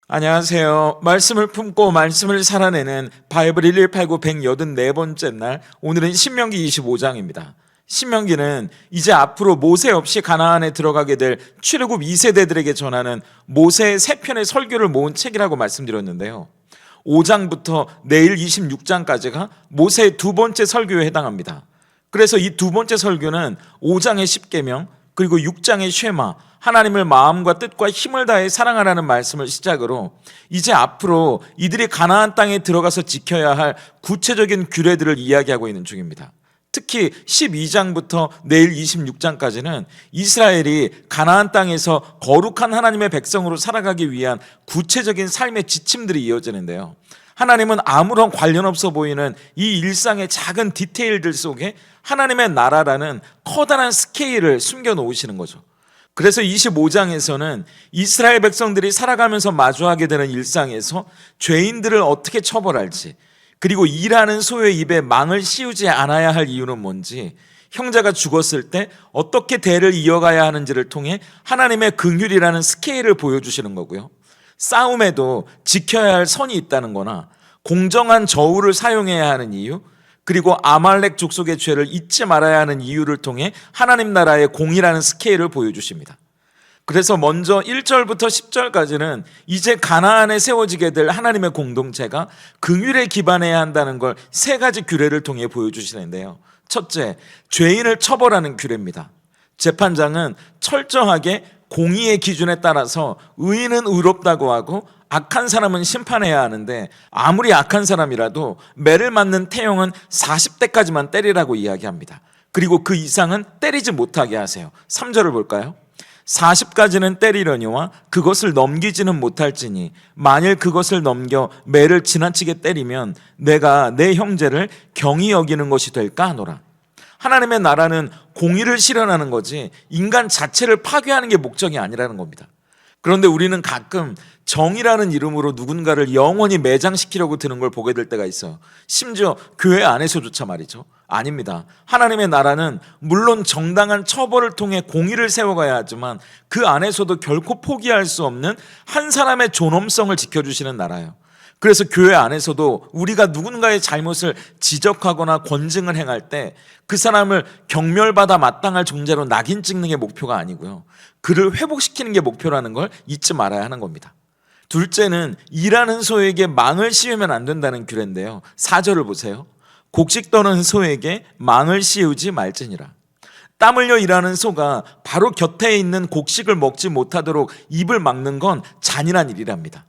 안녕하세요. 말씀을 품고 말씀을 살아내는 바이블 1189 184번째 날, 오늘은 신명기 25장입니다. 신명기는 이제 앞으로 모세 없이 가나안에 들어가게 될 출애굽 2세대들에게 전하는 모세의 세 편의 설교를 모은 책이라고 말씀드렸는데요. 5장부터 내일 26장까지가 모세의 두 번째 설교에 해당합니다. 그래서 이 두 번째 설교는 5장의 십계명, 그리고 6장의 쉐마, 하나님을 마음과 뜻과 힘을 다해 사랑하라는 말씀을 시작으로 이제 앞으로 이들이 가나안 땅에 들어가서 지켜야 할 구체적인 규례들을 이야기하고 있는 중입니다. 특히 12장부터 내일 26장까지는 이스라엘이 가나안 땅에서 거룩한 하나님의 백성으로 살아가기 위한 구체적인 삶의 지침들이 이어지는데요. 하나님은 아무런 관련 없어 보이는 이 일상의 작은 디테일들 속에 하나님의 나라라는 커다란 스케일을 숨겨 놓으시는 거죠. 그래서 25장에서는 이스라엘 백성들이 살아가면서 마주하게 되는 일상에서 죄인들을 어떻게 처벌할지, 그리고 일하는 소의 입에 망을 씌우지 않아야 할 이유는 뭔지, 형제가 죽었을 때 어떻게 대를 이어가야 하는지를 통해 하나님의 긍휼이라는 스케일을 보여주시는 거고요. 싸움에도 지켜야 할 선이 있다는 거나 공정한 저울을 사용해야 하는 이유, 그리고 아말렉 족속의 죄를 잊지 말아야 하는 이유를 통해 하나님 나라의 공의라는 스케일을 보여주십니다. 그래서 먼저 1절부터 10절까지는 이제 가나안에 세워지게 될 하나님의 공동체가 긍휼에 기반해야 한다는 걸 세 가지 규례를 통해 보여주시는데요. 첫째, 죄인을 처벌하는 규례입니다. 재판장은 철저하게 공의의 기준에 따라서 의인은 의롭다고 하고 악한 사람은 심판해야 하는데, 아무리 악한 사람이라도 매를 맞는 태형은 40대까지만 때리라고 이야기합니다. 그리고 그 이상은 때리지 못하게 하세요. 3절을 볼까요? 40까지는 때리려니와 그것을 넘기지는 못할지니 만일 그것을 넘겨 매를 지나치게 때리면 내가 내 형제를 경히 여기는 것이 될까 하노라. 하나님의 나라는 공의를 실현하는 거지 인간 자체를 파괴하는 게 목적이 아니라는 겁니다. 그런데 우리는 가끔 정의라는 이름으로 누군가를 영원히 매장시키려고 드는 걸 보게 될 때가 있어요. 심지어 교회 안에서조차 말이죠. 아닙니다. 하나님의 나라는 물론 정당한 처벌을 통해 공의를 세워가야 하지만 그 안에서도 결코 포기할 수 없는 한 사람의 존엄성을 지켜주시는 나라예요. 그래서 교회 안에서도 우리가 누군가의 잘못을 지적하거나 권증을 행할 때 그 사람을 경멸받아 마땅할 존재로 낙인 찍는 게 목표가 아니고요, 그를 회복시키는 게 목표라는 걸 잊지 말아야 하는 겁니다. 둘째는 일하는 소에게 망을 씌우면 안 된다는 규례인데요. 4절을 보세요. 곡식 떠는 소에게 망을 씌우지 말지니라. 땀 흘려 일하는 소가 바로 곁에 있는 곡식을 먹지 못하도록 입을 막는 건 잔인한 일이랍니다.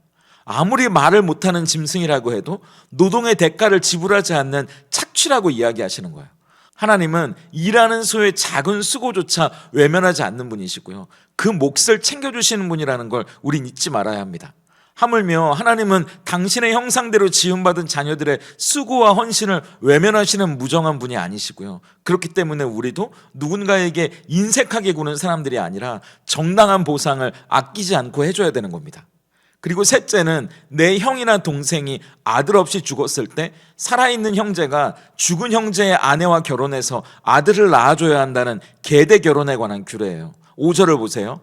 아무리 말을 못하는 짐승이라고 해도 노동의 대가를 지불하지 않는 착취라고 이야기하시는 거예요. 하나님은 일하는 소의 작은 수고조차 외면하지 않는 분이시고요, 그 몫을 챙겨주시는 분이라는 걸 우린 잊지 말아야 합니다. 하물며 하나님은 당신의 형상대로 지음받은 자녀들의 수고와 헌신을 외면하시는 무정한 분이 아니시고요, 그렇기 때문에 우리도 누군가에게 인색하게 구는 사람들이 아니라 정당한 보상을 아끼지 않고 해줘야 되는 겁니다. 그리고 셋째는 내 형이나 동생이 아들 없이 죽었을 때 살아있는 형제가 죽은 형제의 아내와 결혼해서 아들을 낳아줘야 한다는 계대 결혼에 관한 규례예요. 5절을 보세요.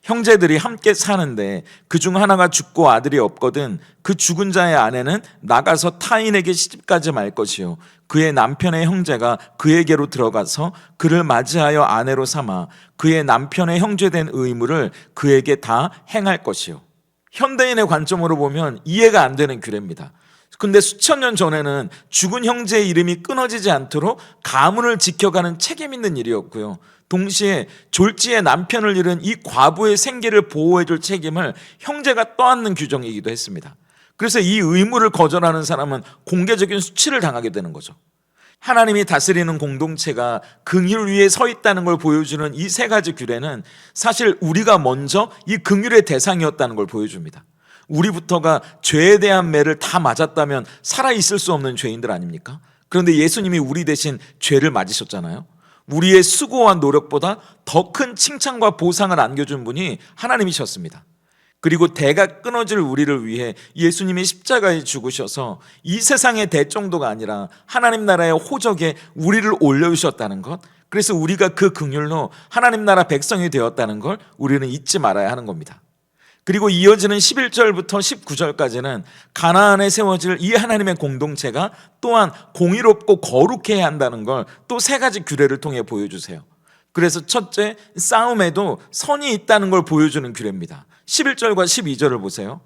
형제들이 함께 사는데 그중 하나가 죽고 아들이 없거든 그 죽은 자의 아내는 나가서 타인에게 시집가지 말 것이요 그의 남편의 형제가 그에게로 들어가서 그를 맞이하여 아내로 삼아 그의 남편의 형제된 의무를 그에게 다 행할 것이요. 현대인의 관점으로 보면 이해가 안 되는 규례입니다. 근데 수천 년 전에는 죽은 형제의 이름이 끊어지지 않도록 가문을 지켜가는 책임 있는 일이었고요, 동시에 졸지에 남편을 잃은 이 과부의 생계를 보호해줄 책임을 형제가 떠안는 규정이기도 했습니다. 그래서 이 의무를 거절하는 사람은 공개적인 수치를 당하게 되는 거죠. 하나님이 다스리는 공동체가 긍휼 위에 서 있다는 걸 보여주는 이 세 가지 규례는 사실 우리가 먼저 이 긍휼의 대상이었다는 걸 보여줍니다. 우리부터가 죄에 대한 매를 다 맞았다면 살아있을 수 없는 죄인들 아닙니까? 그런데 예수님이 우리 대신 죄를 맞으셨잖아요. 우리의 수고와 노력보다 더 큰 칭찬과 보상을 안겨준 분이 하나님이셨습니다. 그리고 대가 끊어질 우리를 위해 예수님이 십자가에 죽으셔서 이 세상의 대정도가 아니라 하나님 나라의 호적에 우리를 올려주셨다는 것, 그래서 우리가 그 긍휼로 하나님 나라 백성이 되었다는 걸 우리는 잊지 말아야 하는 겁니다. 그리고 이어지는 11절부터 19절까지는 가나안에 세워질 이 하나님의 공동체가 또한 공의롭고 거룩해야 한다는 걸 또 세 가지 규례를 통해 보여주세요. 그래서 첫째, 싸움에도 선이 있다는 걸 보여주는 규례입니다. 11절과 12절을 보세요.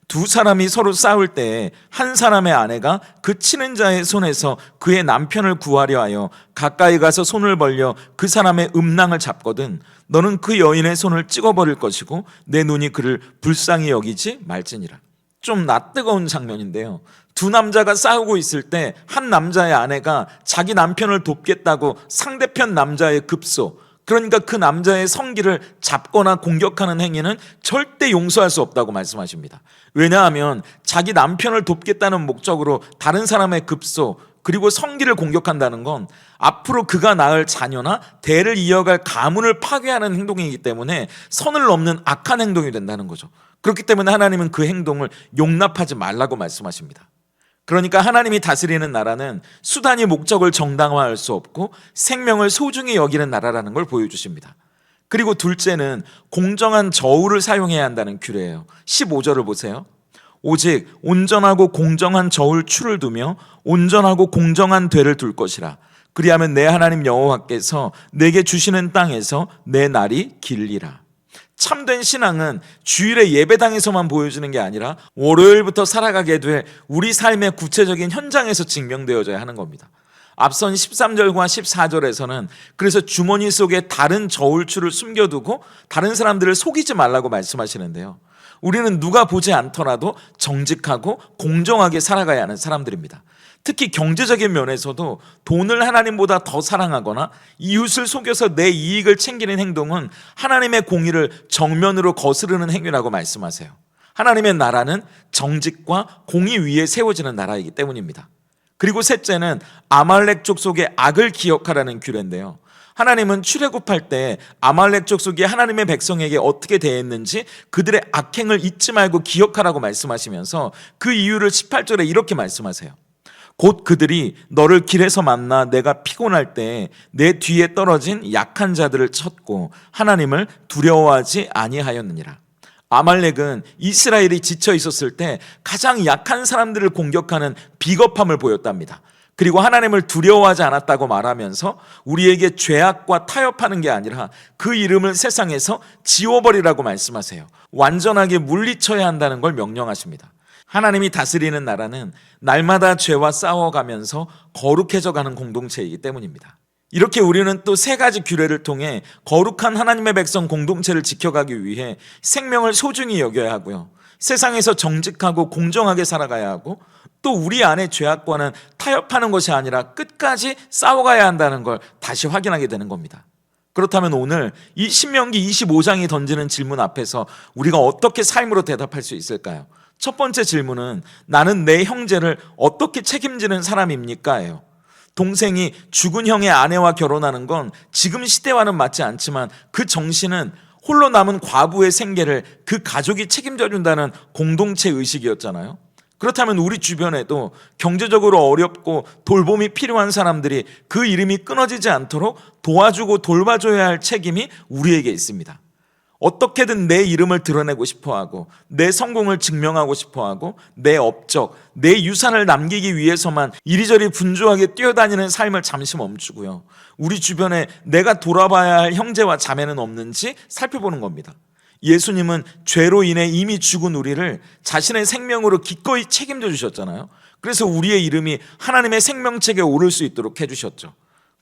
두 사람이 서로 싸울 때 한 사람의 아내가 그 치는 자의 손에서 그의 남편을 구하려 하여 가까이 가서 손을 벌려 그 사람의 음낭을 잡거든 너는 그 여인의 손을 찍어버릴 것이고 내 눈이 그를 불쌍히 여기지 말지니라. 좀 낯뜨거운 장면인데요. 두 남자가 싸우고 있을 때 한 남자의 아내가 자기 남편을 돕겠다고 상대편 남자의 급소, 그러니까 그 남자의 성기를 잡거나 공격하는 행위는 절대 용서할 수 없다고 말씀하십니다. 왜냐하면 자기 남편을 돕겠다는 목적으로 다른 사람의 급소 그리고 성기를 공격한다는 건 앞으로 그가 낳을 자녀나 대를 이어갈 가문을 파괴하는 행동이기 때문에 선을 넘는 악한 행동이 된다는 거죠. 그렇기 때문에 하나님은 그 행동을 용납하지 말라고 말씀하십니다. 그러니까 하나님이 다스리는 나라는 수단이 목적을 정당화할 수 없고 생명을 소중히 여기는 나라라는 걸 보여주십니다. 그리고 둘째는 공정한 저울을 사용해야 한다는 규례예요. 15절을 보세요. 오직 온전하고 공정한 저울 추를 두며 온전하고 공정한 되를 둘 것이라. 그리하면 내 하나님 여호와께서 내게 주시는 땅에서 내 날이 길리라. 참된 신앙은 주일의 예배당에서만 보여주는 게 아니라 월요일부터 살아가게 될 우리 삶의 구체적인 현장에서 증명되어져야 하는 겁니다. 앞선 13절과 14절에서는 그래서 주머니 속에 다른 저울추를 숨겨두고 다른 사람들을 속이지 말라고 말씀하시는데요. 우리는 누가 보지 않더라도 정직하고 공정하게 살아가야 하는 사람들입니다. 특히 경제적인 면에서도 돈을 하나님보다 더 사랑하거나 이웃을 속여서 내 이익을 챙기는 행동은 하나님의 공의를 정면으로 거스르는 행위라고 말씀하세요. 하나님의 나라는 정직과 공의 위에 세워지는 나라이기 때문입니다. 그리고 셋째는 아말렉 족속의 악을 기억하라는 규례인데요. 하나님은 출애굽할 때 아말렉 족속이 하나님의 백성에게 어떻게 대했는지 그들의 악행을 잊지 말고 기억하라고 말씀하시면서 그 이유를 18절에 이렇게 말씀하세요. 곧 그들이 너를 길에서 만나 내가 피곤할 때 내 뒤에 떨어진 약한 자들을 쳤고 하나님을 두려워하지 아니하였느니라. 아말렉은 이스라엘이 지쳐 있었을 때 가장 약한 사람들을 공격하는 비겁함을 보였답니다. 그리고 하나님을 두려워하지 않았다고 말하면서 우리에게 죄악과 타협하는 게 아니라 그 이름을 세상에서 지워버리라고 말씀하세요. 완전하게 물리쳐야 한다는 걸 명령하십니다. 하나님이 다스리는 나라는 날마다 죄와 싸워가면서 거룩해져 가는 공동체이기 때문입니다. 이렇게 우리는 또 세 가지 규례를 통해 거룩한 하나님의 백성 공동체를 지켜가기 위해 생명을 소중히 여겨야 하고요. 세상에서 정직하고 공정하게 살아가야 하고 또 우리 안의 죄악과는 타협하는 것이 아니라 끝까지 싸워가야 한다는 걸 다시 확인하게 되는 겁니다. 그렇다면 오늘 이 신명기 25장이 던지는 질문 앞에서 우리가 어떻게 삶으로 대답할 수 있을까요? 첫 번째 질문은 나는 내 형제를 어떻게 책임지는 사람입니까? 예요. 동생이 죽은 형의 아내와 결혼하는 건 지금 시대와는 맞지 않지만 그 정신은 홀로 남은 과부의 생계를 그 가족이 책임져 준다는 공동체 의식이었잖아요. 그렇다면 우리 주변에도 경제적으로 어렵고 돌봄이 필요한 사람들이 그 이름이 끊어지지 않도록 도와주고 돌봐줘야 할 책임이 우리에게 있습니다. 어떻게든 내 이름을 드러내고 싶어하고 내 성공을 증명하고 싶어하고 내 업적, 내 유산을 남기기 위해서만 이리저리 분주하게 뛰어다니는 삶을 잠시 멈추고요. 우리 주변에 내가 돌아봐야 할 형제와 자매는 없는지 살펴보는 겁니다. 예수님은 죄로 인해 이미 죽은 우리를 자신의 생명으로 기꺼이 책임져 주셨잖아요. 그래서 우리의 이름이 하나님의 생명책에 오를 수 있도록 해주셨죠.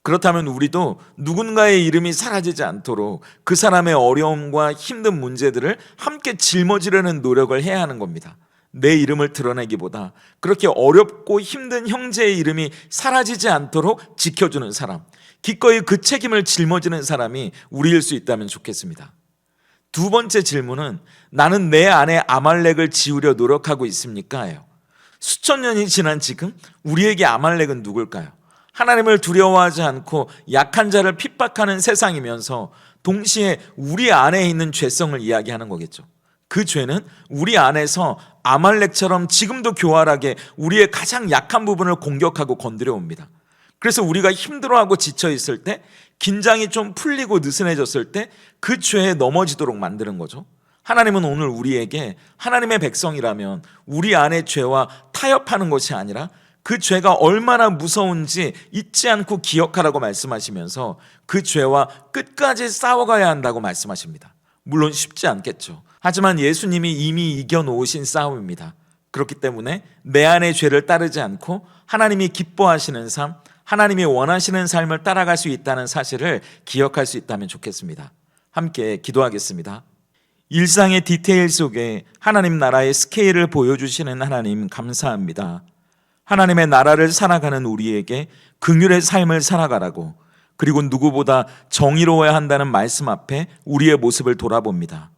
그렇다면 우리도 누군가의 이름이 사라지지 않도록 그 사람의 어려움과 힘든 문제들을 함께 짊어지려는 노력을 해야 하는 겁니다. 내 이름을 드러내기보다 그렇게 어렵고 힘든 형제의 이름이 사라지지 않도록 지켜주는 사람, 기꺼이 그 책임을 짊어지는 사람이 우리일 수 있다면 좋겠습니다. 두 번째 질문은 나는 내 안에 아말렉을 지우려 노력하고 있습니까? 예요. 수천 년이 지난 지금 우리에게 아말렉은 누굴까요? 하나님을 두려워하지 않고 약한 자를 핍박하는 세상이면서 동시에 우리 안에 있는 죄성을 이야기하는 거겠죠. 그 죄는 우리 안에서 아말렉처럼 지금도 교활하게 우리의 가장 약한 부분을 공격하고 건드려 옵니다. 그래서 우리가 힘들어하고 지쳐 있을 때, 긴장이 좀 풀리고 느슨해졌을 때 그 죄에 넘어지도록 만드는 거죠. 하나님은 오늘 우리에게 하나님의 백성이라면 우리 안의 죄와 타협하는 것이 아니라 그 죄가 얼마나 무서운지 잊지 않고 기억하라고 말씀하시면서 그 죄와 끝까지 싸워가야 한다고 말씀하십니다. 물론 쉽지 않겠죠. 하지만 예수님이 이미 이겨놓으신 싸움입니다. 그렇기 때문에 내 안의 죄를 따르지 않고 하나님이 기뻐하시는 삶, 하나님이 원하시는 삶을 따라갈 수 있다는 사실을 기억할 수 있다면 좋겠습니다. 함께 기도하겠습니다. 일상의 디테일 속에 하나님 나라의 스케일을 보여주시는 하나님 감사합니다. 하나님의 나라를 살아가는 우리에게 긍휼의 삶을 살아가라고, 그리고 누구보다 정의로워야 한다는 말씀 앞에 우리의 모습을 돌아봅니다.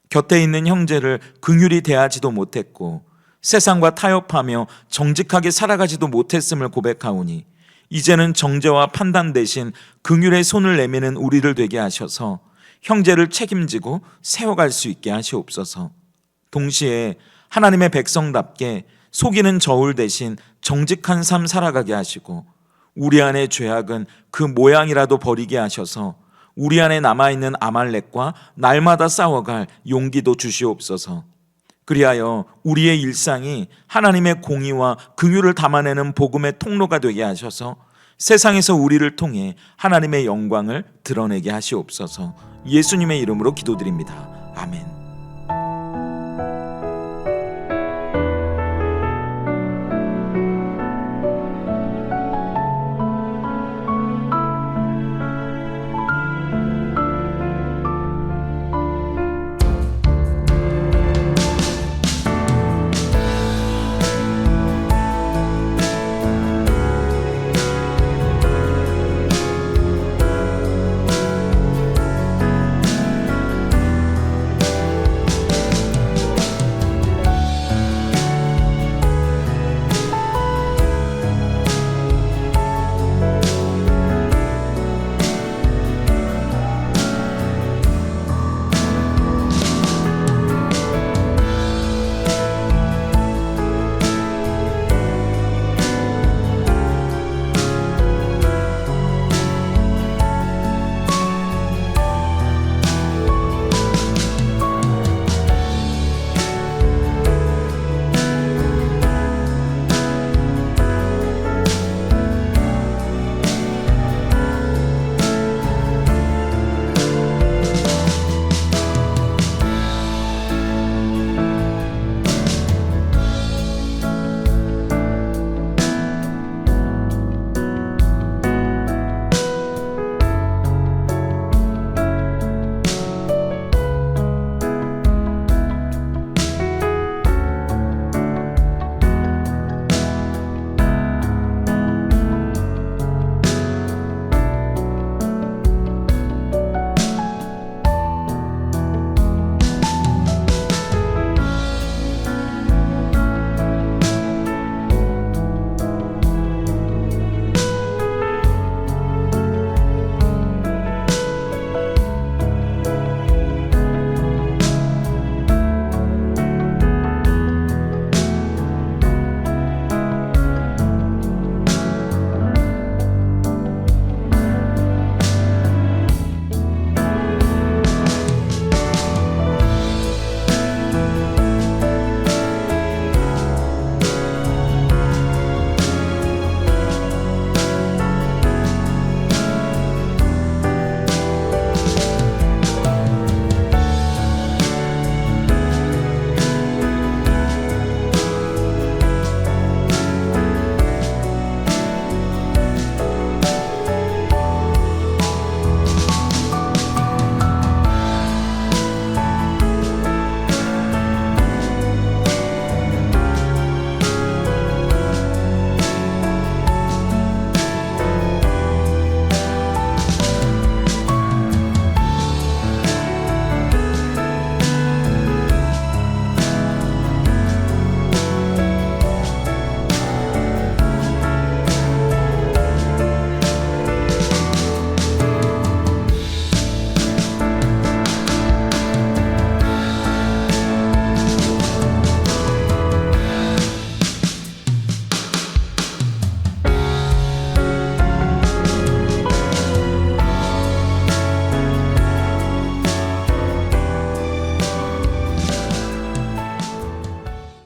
곁에 있는 형제를 긍휼히 대하지도 못했고 세상과 타협하며 정직하게 살아가지도 못했음을 고백하오니 이제는 정죄와 판단 대신 긍휼의 손을 내미는 우리를 되게 하셔서 형제를 책임지고 세워갈 수 있게 하시옵소서. 동시에 하나님의 백성답게 속이는 저울 대신 정직한 삶 살아가게 하시고 우리 안의 죄악은 그 모양이라도 버리게 하셔서 우리 안에 남아있는 아말렉과 날마다 싸워갈 용기도 주시옵소서. 그리하여 우리의 일상이 하나님의 공의와 긍휼을 담아내는 복음의 통로가 되게 하셔서 세상에서 우리를 통해 하나님의 영광을 드러내게 하시옵소서. 예수님의 이름으로 기도드립니다. 아멘.